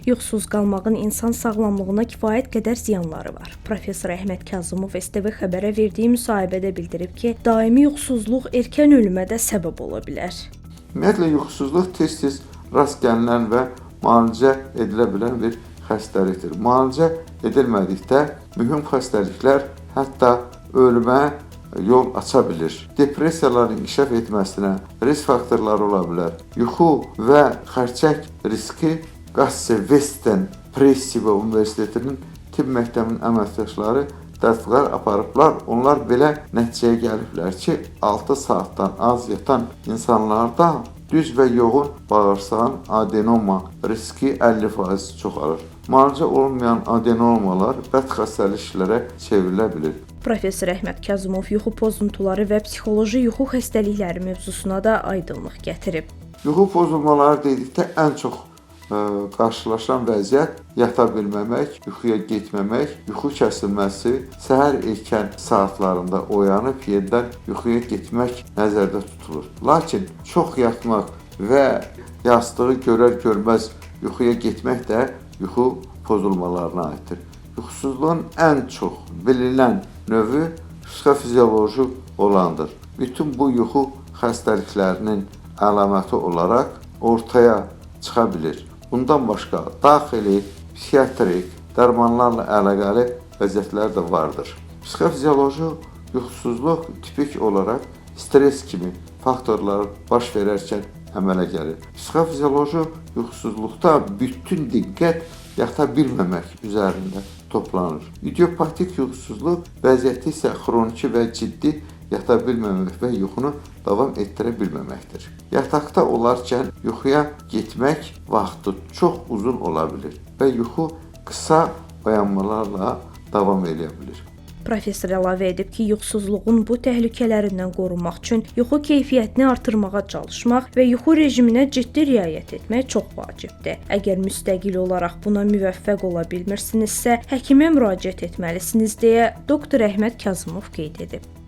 Yuxusuz qalmağın insan sağlamlığına kifayət qədər ziyanları var. Professor Əhməd Kazımov STV xəbərə verdiyi müsahibədə bildirib ki, daimi yuxusuzluq erkən ölümə də səbəb ola bilər. Ümumiyyətlə, yuxusuzluq tez-tez rast gəlinən və müalicə edilə bilən bir xəstəlikdir. Müalicə edilmədikdə mühüm xəstəliklər hətta ölümə yol aça bilir. Depressiyaların inkişaf etməsinə risk faktorları ola bilər. Yuxu və xərçəng riski Qasse Western Pressiva Universitetinin tibb məktəbinin əməkdaşları tədqiqat aparıblar. Onlar belə nəticəyə gəliblər ki, 6 saatdan az yatan insanlarda düz və yoğun bağırsağın adenoma riski 50% çoxalır. Müalicə olunmayan adenomalar bəd xəstəliklərə çevrilə bilir. Professor Əhməd Kazımov yuxu pozuntuları və psixoloji yuxu xəstəlikləri mövzusuna da aydınlıq gətirib. Yuxu pozulmaları dedikdə ən çox qarşılaşılan vəziyyət yata bilməmək, yuxuya getməmək, yuxu kəsilməsi, səhər erkən saatlarında oyanıb yenidən yuxuya getmək nəzərdə tutulur. Lakin çox yatmaq və yastığı görər-görməz yuxuya getmək də yuxu pozulmalarına aiddir. Yuxusuzluğun ən çox bilinən növü psixofizioloji olandır. Bütün bu yuxu xəstəliklərinin əlaməti olaraq ortaya çıxa bilir. Bundan başqa daxili, psixiatrik, dərmanlarla əlaqəli vəziyyətlər də vardır. Psixofizioloji yuxusuzluq tipik olaraq stres kimi faktorlar baş verərkən əmələ gəlir. Psixofizioloji yuxusuzluqda bütün diqqət yata bilməmək üzərində toplanır. İdiopatik yuxusuzluq vəziyyəti isə xroniki və ciddi yata bilməmək və yuxunu davam etdirə bilməməkdir. Yataqda olarkən yuxuya getmək vaxtı çox uzun ola bilir və yuxu qısa oyanmalarla davam edə bilir. Professor əlavə edib ki, yuxusuzluğun bu təhlükələrindən qorunmaq üçün yuxu keyfiyyətini artırmağa çalışmaq və yuxu rejiminə ciddi riayət etmək çox vacibdir. Əgər müstəqil olaraq buna müvəffəq ola bilmirsinizsə, həkimə müraciət etməlisiniz deyə Dr. Əhməd Kazımov qeyd edib.